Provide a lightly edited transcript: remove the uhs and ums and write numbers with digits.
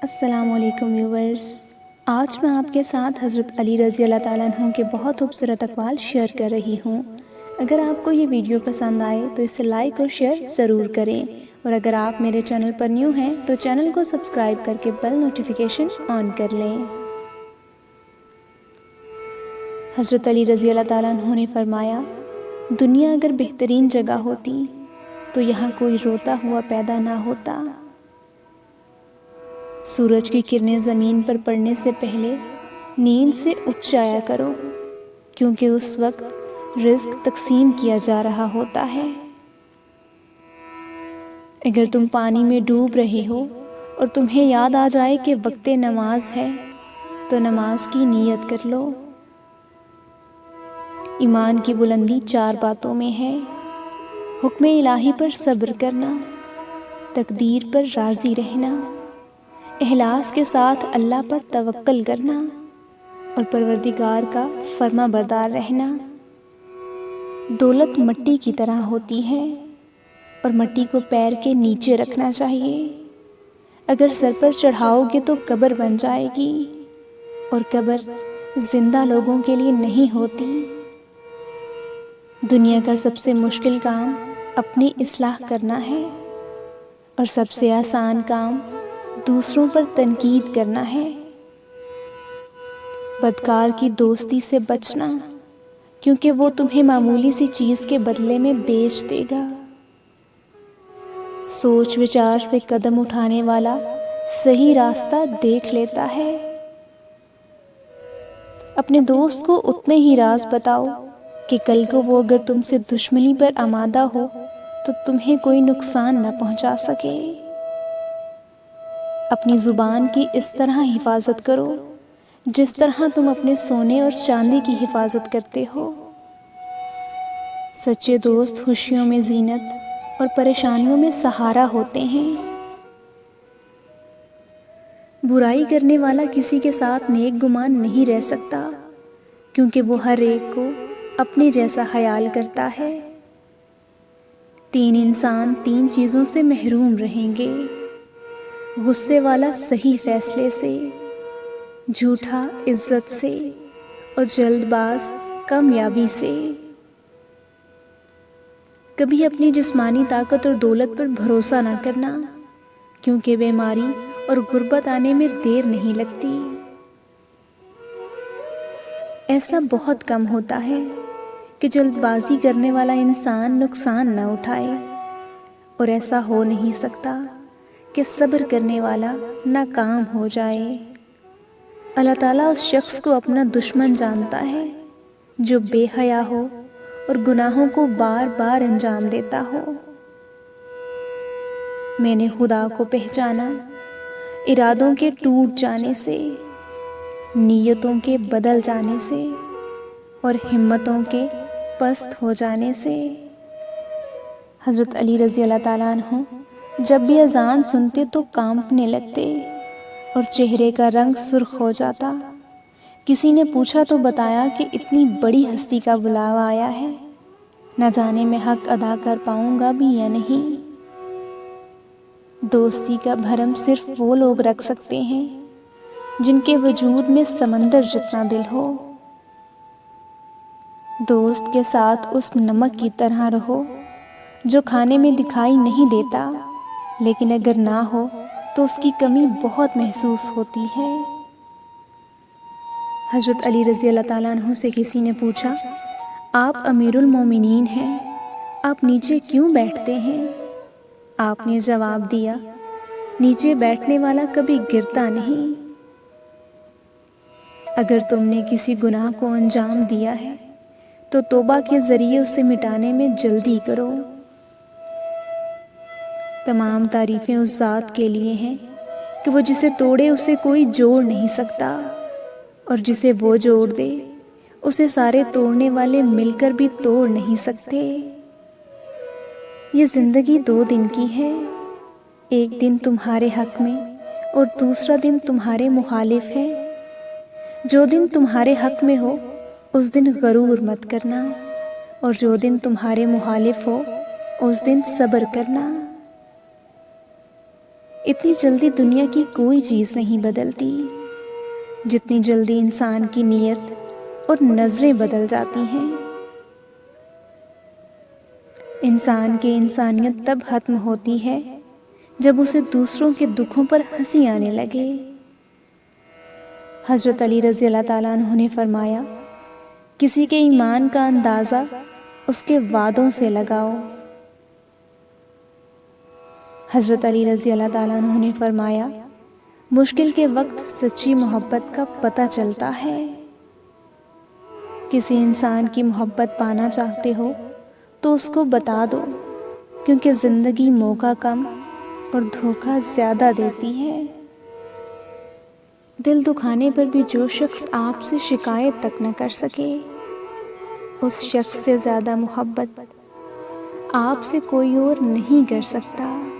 السلام علیکم ویورز، آج میں آپ کے ساتھ حضرت علی رضی اللہ تعالیٰ عنہ کے بہت خوبصورت اقوال شیئر کر رہی ہوں۔ اگر آپ کو یہ ویڈیو پسند آئے تو اسے لائک اور شیئر ضرور کریں، اور اگر آپ میرے چینل پر نیو ہیں تو چینل کو سبسکرائب کر کے بیل نوٹیفیکیشن آن کر لیں۔ حضرت علی رضی اللہ تعالیٰ عنہ نے فرمایا، دنیا اگر بہترین جگہ ہوتی تو یہاں کوئی روتا ہوا پیدا نہ ہوتا۔ سورج کی کرنیں زمین پر پڑنے سے پہلے نیند سے اٹھ جایا کرو، کیونکہ اس وقت رزق تقسیم کیا جا رہا ہوتا ہے۔ اگر تم پانی میں ڈوب رہے ہو اور تمہیں یاد آ جائے کہ وقت نماز ہے تو نماز کی نیت کر لو۔ ایمان کی بلندی 4 باتوں میں ہے: حکم الہی پر صبر کرنا، تقدیر پر راضی رہنا، اخلاص کے ساتھ اللہ پر توکل کرنا، اور پروردگار کا فرما بردار رہنا۔ دولت مٹی کی طرح ہوتی ہے اور مٹی کو پیر کے نیچے رکھنا چاہیے۔ اگر سر پر چڑھاؤ گے تو قبر بن جائے گی، اور قبر زندہ لوگوں کے لیے نہیں ہوتی۔ دنیا کا سب سے مشکل کام اپنی اصلاح کرنا ہے، اور سب سے آسان کام دوسروں پر تنقید کرنا ہے۔ بدکار کی دوستی سے بچنا، کیونکہ وہ تمہیں معمولی سی چیز کے بدلے میں بیچ دے گا۔ سوچ وچار سے قدم اٹھانے والا صحیح راستہ دیکھ لیتا ہے۔ اپنے دوست کو اتنے ہی راز بتاؤ کہ کل کو وہ اگر تم سے دشمنی پر آمادہ ہو تو تمہیں کوئی نقصان نہ پہنچا سکے۔ اپنی زبان کی اس طرح حفاظت کرو جس طرح تم اپنے سونے اور چاندی کی حفاظت کرتے ہو۔ سچے دوست خوشیوں میں زینت اور پریشانیوں میں سہارا ہوتے ہیں۔ برائی کرنے والا کسی کے ساتھ نیک گمان نہیں رہ سکتا، کیونکہ وہ ہر ایک کو اپنے جیسا خیال کرتا ہے۔ 3 انسان 3 چیزوں سے محروم رہیں گے: غصے والا صحیح فیصلے سے، جھوٹا عزت سے، اور جلد باز کامیابی سے۔ کبھی اپنی جسمانی طاقت اور دولت پر بھروسہ نہ کرنا، کیونکہ بیماری اور غربت آنے میں دیر نہیں لگتی۔ ایسا بہت کم ہوتا ہے کہ جلد بازی کرنے والا انسان نقصان نہ اٹھائے، اور ایسا ہو نہیں سکتا کہ صبر کرنے والا ناکام ہو جائے۔ اللہ تعالیٰ اس شخص کو اپنا دشمن جانتا ہے جو بے حیا ہو اور گناہوں کو بار بار انجام دیتا ہو۔ میں نے خدا کو پہچانا ارادوں کے ٹوٹ جانے سے، نیتوں کے بدل جانے سے، اور ہمتوں کے پست ہو جانے سے۔ حضرت علی رضی اللہ تعالیٰ عنہ جب بھی اذان سنتے تو کانپنے لگتے اور چہرے کا رنگ سرخ ہو جاتا۔ کسی نے پوچھا تو بتایا کہ اتنی بڑی ہستی کا بلاوا آیا ہے، نہ جانے میں حق ادا کر پاؤں گا بھی یا نہیں۔ دوستی کا بھرم صرف وہ لوگ رکھ سکتے ہیں جن کے وجود میں سمندر جتنا دل ہو۔ دوست کے ساتھ اس نمک کی طرح رہو جو کھانے میں دکھائی نہیں دیتا، لیکن اگر نہ ہو تو اس کی کمی بہت محسوس ہوتی ہے۔ حضرت علی رضی اللہ تعالیٰ عنہ سے کسی نے پوچھا، آپ امیر المومنین ہیں، آپ نیچے کیوں بیٹھتے ہیں؟ آپ نے جواب دیا، نیچے بیٹھنے والا کبھی گرتا نہیں۔ اگر تم نے کسی گناہ کو انجام دیا ہے تو توبہ کے ذریعے اسے مٹانے میں جلدی کرو۔ تمام تعریفیں اس ذات کے لیے ہیں کہ وہ جسے توڑے اسے کوئی جوڑ نہیں سکتا، اور جسے وہ جوڑ دے اسے سارے توڑنے والے مل کر بھی توڑ نہیں سکتے۔ یہ زندگی 2 دن کی ہے، ایک دن تمہارے حق میں اور دوسرا دن تمہارے مخالف ہے۔ جو دن تمہارے حق میں ہو اس دن غرور مت کرنا، اور جو دن تمہارے مخالف ہو اس دن صبر کرنا۔ اتنی جلدی دنیا کی کوئی چیز نہیں بدلتی جتنی جلدی انسان کی نیت اور نظریں بدل جاتی ہیں۔ انسان کی انسانیت تب ختم ہوتی ہے جب اسے دوسروں کے دکھوں پر ہنسی آنے لگے۔ حضرت علی رضی اللہ تعالیٰ عنہ نے فرمایا، کسی کے ایمان کا اندازہ اس کے وعدوں سے لگاؤ۔ حضرت علی رضی اللہ تعالیٰ عنہ نے فرمایا، مشکل کے وقت سچی محبت کا پتہ چلتا ہے۔ کسی انسان کی محبت پانا چاہتے ہو تو اس کو بتا دو، کیونکہ زندگی موقع کم اور دھوکہ زیادہ دیتی ہے۔ دل دکھانے پر بھی جو شخص آپ سے شکایت تک نہ کر سکے، اس شخص سے زیادہ محبت آپ سے کوئی اور نہیں کر سکتا۔